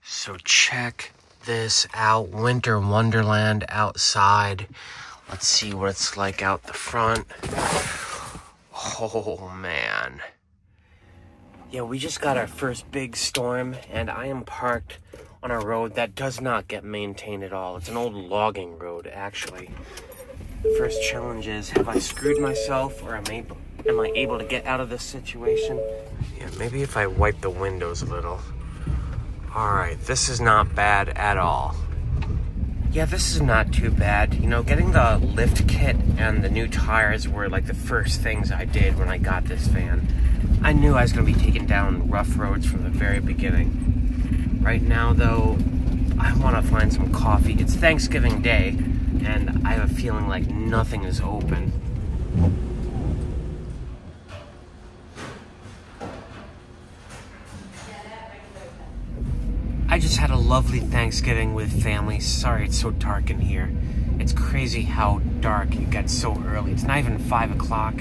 So check this out, winter wonderland outside. Let's see what it's like out the front. Oh man. Yeah, we just got our first big storm, and I am parked on a road that does not get maintained at all. It's an old logging road, actually. The first challenge is, have I screwed myself, or am I able to get out of this situation? Yeah, maybe if I wipe the windows a little. Alright, this is not bad at all. Yeah, this is not too bad. You know, getting the lift kit and the new tires were like the first things I did when I got this van. I knew I was going to be taking down rough roads from the very beginning. Right now, though, I want to find some coffee. It's Thanksgiving Day, and I have a feeling like nothing is open. I just had a lovely Thanksgiving with family. Sorry it's so dark in here. It's crazy how dark it gets so early. It's not even 5 o'clock.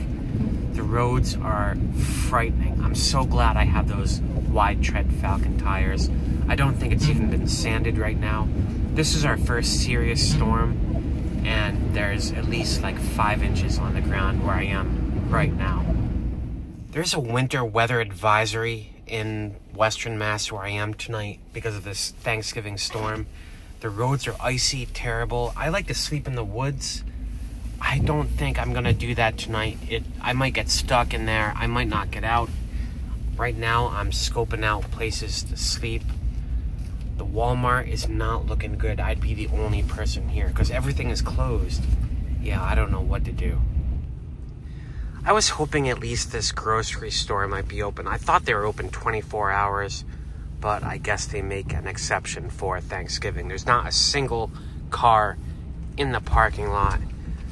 The roads are frightening. I'm so glad I have those wide tread Falcon tires. I don't think it's even been sanded right now. This is our first serious storm, and there's at least like 5 inches on the ground where I am right now. There's a winter weather advisory in Western Mass where I am tonight because of this Thanksgiving storm. The roads are icy, terrible. I like to sleep in the woods. I don't think I'm gonna do that tonight. I might get stuck in there. I might not get out. Right now, I'm scoping out places to sleep. The Walmart is not looking good. I'd be the only person here because everything is closed. Yeah, I don't know what to do. I was hoping at least this grocery store might be open. I thought they were open 24 hours, but I guess they make an exception for Thanksgiving. There's not a single car in the parking lot.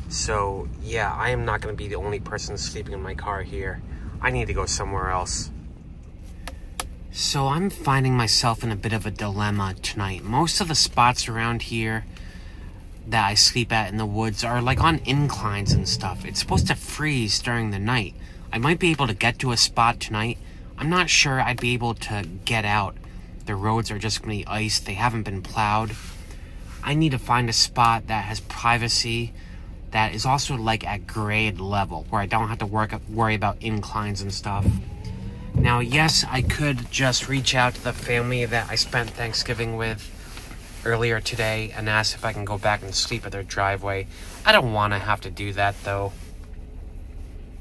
So, yeah, I am not going to be the only person sleeping in my car here. I need to go somewhere else. So I'm finding myself in a bit of a dilemma tonight. Most of the spots around here that I sleep at in the woods are like on inclines and stuff. It's supposed to freeze during the night. I might be able to get to a spot tonight. I'm not sure I'd be able to get out. The roads are just going to be ice. They haven't been plowed. I need to find a spot that has privacy, that is also like at grade level, where I don't have to worry about inclines and stuff. Now, yes, I could just reach out to the family that I spent Thanksgiving with earlier today and ask if I can go back and sleep at their driveway. I don't want to have to do that, though.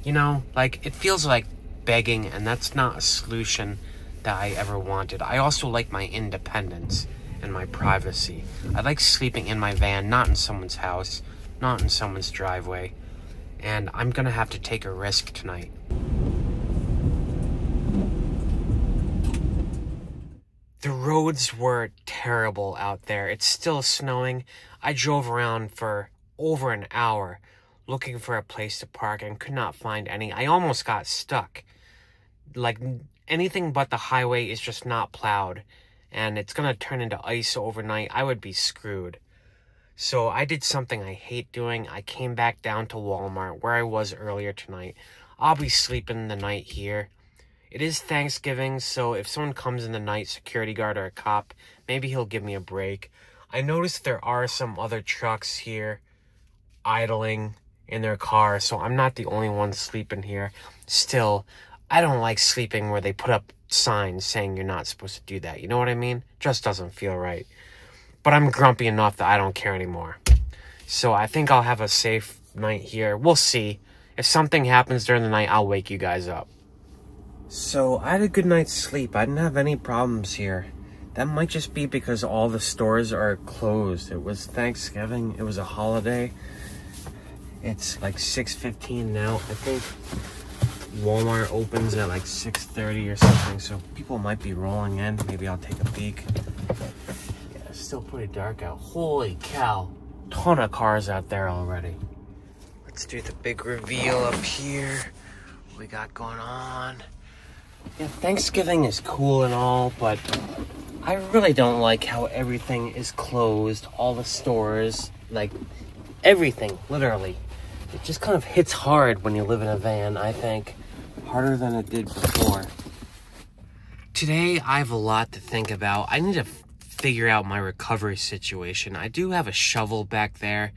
You know, like, it feels like begging, and that's not a solution that I ever wanted. I also like my independence and my privacy. I like sleeping in my van, not in someone's house, not in someone's driveway, and I'm gonna have to take a risk tonight. The roads were terrible out there. It's still snowing. I drove around for over an hour looking for a place to park and could not find any. I almost got stuck. Like, anything but the highway is just not plowed, and it's gonna turn into ice overnight. I would be screwed. So I did something I hate doing. I came back down to Walmart where I was earlier tonight. I'll be sleeping the night here. It is Thanksgiving, so if someone comes in the night, security guard or a cop, maybe he'll give me a break. I noticed there are some other trucks here idling in their car, so I'm not the only one sleeping here. Still, I don't like sleeping where they put up signs saying you're not supposed to do that. You know what I mean? Just doesn't feel right. But I'm grumpy enough that I don't care anymore. So I think I'll have a safe night here. We'll see. If something happens during the night, I'll wake you guys up. So I had a good night's sleep. I didn't have any problems here. That might just be because all the stores are closed. It was Thanksgiving. It was a holiday. It's like 6:15 now. I think Walmart opens at like 6:30 or something. So people might be rolling in. Maybe I'll take a peek. Yeah, it's still pretty dark out. Holy cow. Ton of cars out there already. Let's do the big reveal up here. What we got going on. Yeah, Thanksgiving is cool and all, but I really don't like how everything is closed. All the stores, like everything, literally. It just kind of hits hard when you live in a van, I think. Harder than it did before. Today, I have a lot to think about. I need to figure out my recovery situation. I do have a shovel back there.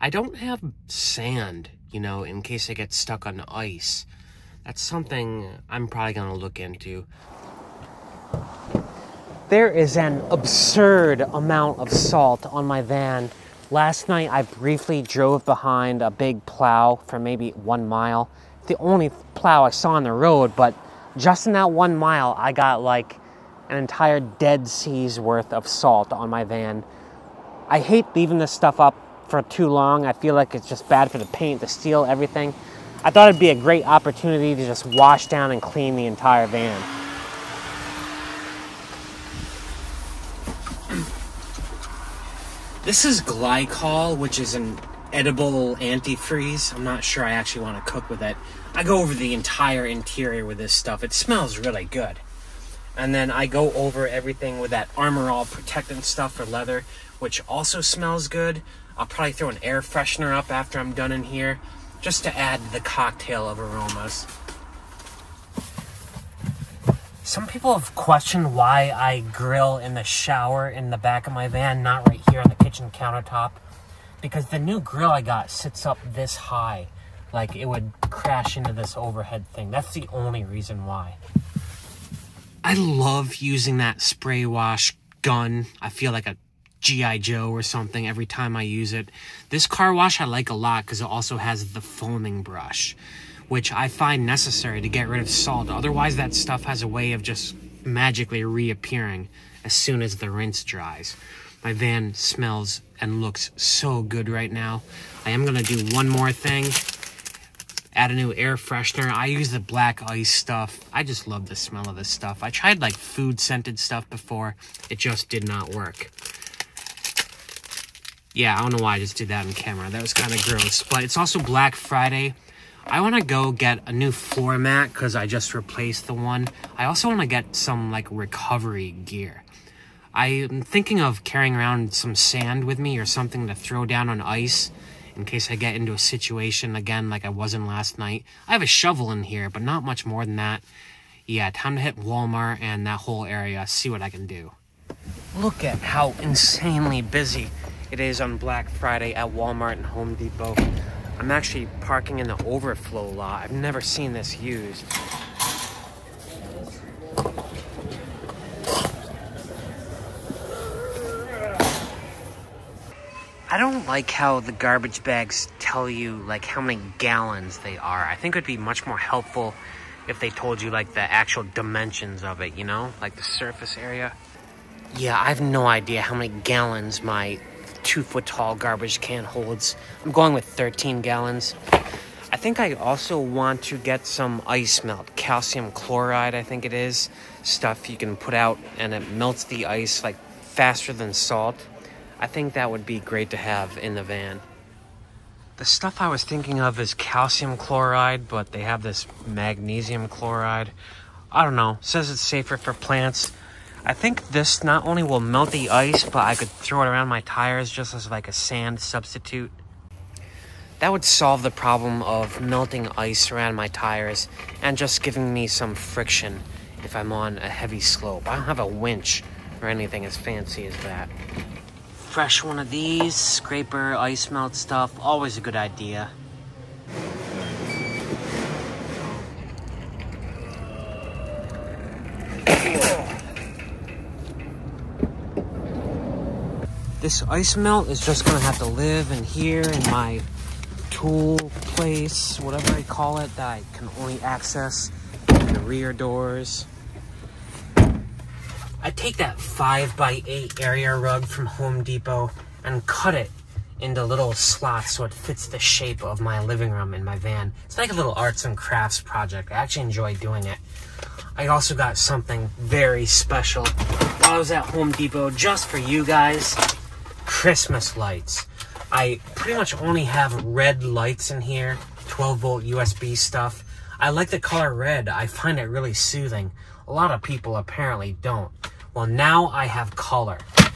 I don't have sand, you know, in case I get stuck on ice. That's something I'm probably going to look into. There is an absurd amount of salt on my van. Last night, I briefly drove behind a big plow for maybe 1 mile. The only plow I saw on the road, but just in that 1 mile, I got like an entire Dead Sea's worth of salt on my van. I hate leaving this stuff up for too long. I feel like it's just bad for the paint, the steel, everything. I thought it'd be a great opportunity to just wash down and clean the entire van. This is glycol, which is an edible antifreeze. I'm not sure I actually want to cook with it. I go over the entire interior with this stuff. It smells really good. And then I go over everything with that Armor All protectant stuff for leather, which also smells good. I'll probably throw an air freshener up after I'm done in here, just to add the cocktail of aromas. Some people have questioned why I grill in the shower in the back of my van, not right here on the kitchen countertop. Because the new grill I got sits up this high. Like it would crash into this overhead thing. That's the only reason why. I love using that spray wash gun. I feel like a G.I. Joe or something every time I use it. This car wash I like a lot because it also has the foaming brush, which I find necessary to get rid of salt. Otherwise, that stuff has a way of just magically reappearing as soon as the rinse dries. My van smells and looks so good right now. I am going to do one more thing. Add a new air freshener. I use the black ice stuff. I just love the smell of this stuff. I tried like food scented stuff before. It just did not work. Yeah, I don't know why I just did that on camera. That was kind of gross. But it's also Black Friday. I want to go get a new floor mat because I just replaced the one. I also want to get some like recovery gear. I'm thinking of carrying around some sand with me or something to throw down on ice in case I get into a situation again like I was in last night. I have a shovel in here, but not much more than that. Yeah, time to hit Walmart and that whole area, see what I can do. Look at how insanely busy it is on Black Friday at Walmart and Home Depot. I'm actually parking in the overflow lot. I've never seen this used. I don't like how the garbage bags tell you like how many gallons they are. I think it would be much more helpful if they told you like the actual dimensions of it, you know? Like the surface area. Yeah, I have no idea how many gallons my 2-foot-tall garbage can holds. I'm going with 13 gallons. I think I also want to get some ice melt. Calcium chloride, I think it is. Stuff you can put out and it melts the ice like faster than salt. I think that would be great to have in the van. The stuff I was thinking of is calcium chloride, but they have this magnesium chloride. I don't know. It says it's safer for plants. I think this not only will melt the ice, but I could throw it around my tires just as like a sand substitute. That would solve the problem of melting ice around my tires and just giving me some friction if I'm on a heavy slope. I don't have a winch or anything as fancy as that. Fresh one of these, scraper, ice melt stuff, always a good idea. This ice melt is just gonna have to live in here in my tool place, whatever I call it, that I can only access the rear doors. I take that 5x8 area rug from Home Depot and cut it into little slots so it fits the shape of my living room in my van. It's like a little arts and crafts project. I actually enjoy doing it. I also got something very special while I was at Home Depot just for you guys. Christmas lights. I pretty much only have red lights in here, 12-volt USB stuff. I like the color red. I find it really soothing. A lot of people apparently don't. Well, now I have color. I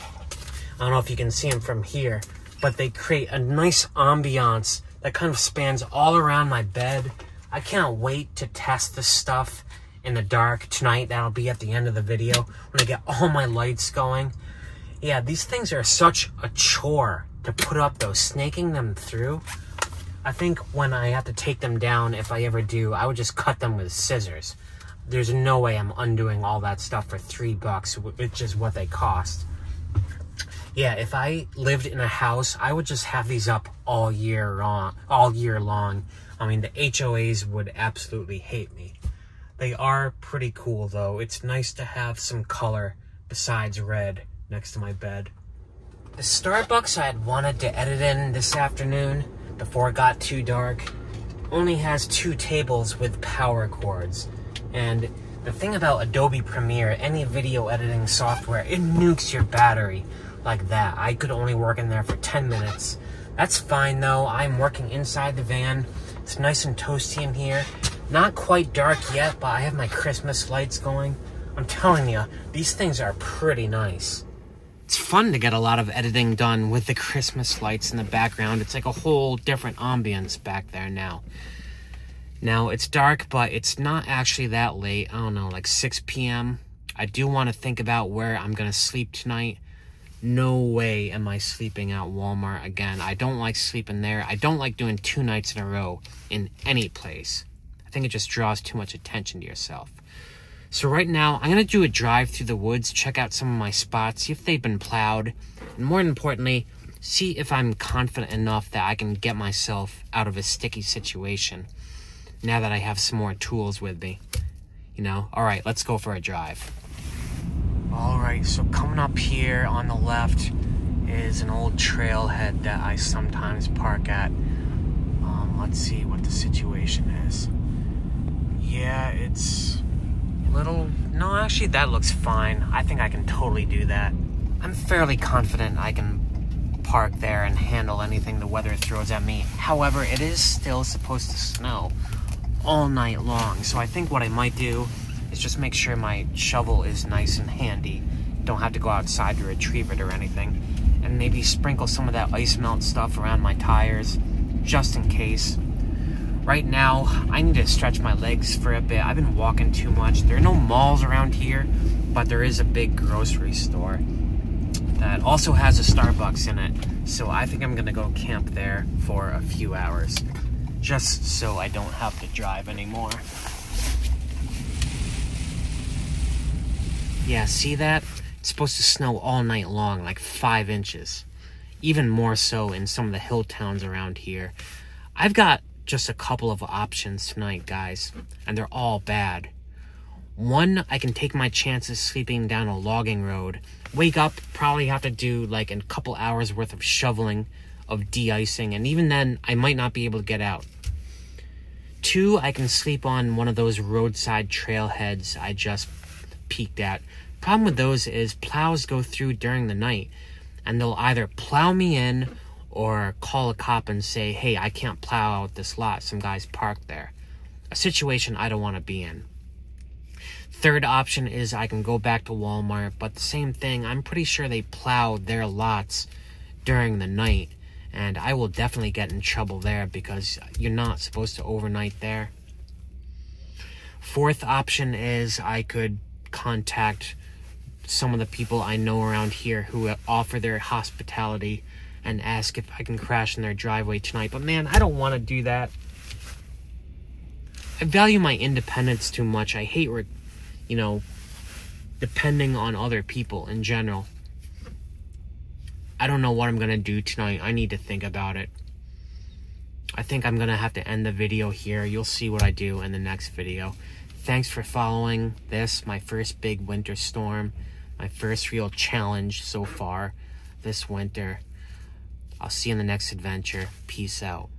don't know if you can see them from here, but they create a nice ambiance that kind of spans all around my bed. I can't wait to test this stuff in the dark tonight. That'll be at the end of the video when I get all my lights going. Yeah, these things are such a chore to put up, though. Snaking them through. I think when I have to take them down, if I ever do, I would just cut them with scissors. There's no way I'm undoing all that stuff for $3, which is what they cost. Yeah, if I lived in a house, I would just have these up all year long. I mean, the HOAs would absolutely hate me. They are pretty cool, though. It's nice to have some color besides red next to my bed. The Starbucks I had wanted to edit in this afternoon before it got too dark only has 2 tables with power cords. And the thing about Adobe Premiere, any video editing software, it nukes your battery like that. I could only work in there for 10 minutes. That's fine though. I'm working inside the van. It's nice and toasty in here. Not quite dark yet, but I have my Christmas lights going. I'm telling you, these things are pretty nice. It's fun to get a lot of editing done with the Christmas lights in the background. It's like a whole different ambience back there now. Now, it's dark, but it's not actually that late. I don't know, like 6 p.m. I do want to think about where I'm going to sleep tonight. No way am I sleeping at Walmart again. I don't like sleeping there. I don't like doing 2 nights in a row in any place. I think it just draws too much attention to yourself. So right now, I'm going to do a drive through the woods, check out some of my spots, see if they've been plowed, and more importantly, see if I'm confident enough that I can get myself out of a sticky situation now that I have some more tools with me. You know? Alright, let's go for a drive. Alright, so coming up here on the left is an old trailhead that I sometimes park at. Let's see what the situation is. Yeah, it's little... No, actually, that looks fine. I think I can totally do that. I'm fairly confident I can park there and handle anything the weather throws at me. However, it is still supposed to snow all night long, so I think what I might do is just make sure my shovel is nice and handy. Don't have to go outside to retrieve it or anything. And maybe sprinkle some of that ice melt stuff around my tires, just in case. Right now, I need to stretch my legs for a bit. I've been walking too much. There are no malls around here, but there is a big grocery store that also has a Starbucks in it. So I think I'm gonna go camp there for a few hours, just so I don't have to drive anymore. Yeah, see that? It's supposed to snow all night long, like 5 inches. Even more so in some of the hill towns around here. I've got just a couple of options tonight, guys, and they're all bad. One, I can take my chances sleeping down a logging road, wake up, probably have to do like a couple hours worth of shoveling, of de-icing, and even then, I might not be able to get out. 2, I can sleep on one of those roadside trailheads I just peeked at. Problem with those is plows go through during the night, and they'll either plow me in or call a cop and say, hey, I can't plow out this lot. Some guys parked there. A situation I don't want to be in. 3rd option is I can go back to Walmart, but the same thing, I'm pretty sure they plow their lots during the night, and I will definitely get in trouble there because you're not supposed to overnight there. 4th option is I could contact some of the people I know around here who offer their hospitality and ask if I can crash in their driveway tonight. But man, I don't want to do that. I value my independence too much. I hate, depending on other people in general. I don't know what I'm going to do tonight. I need to think about it. I think I'm going to have to end the video here. You'll see what I do in the next video. Thanks for following this, my first big winter storm. My first real challenge so far this winter. I'll see you in the next adventure. Peace out.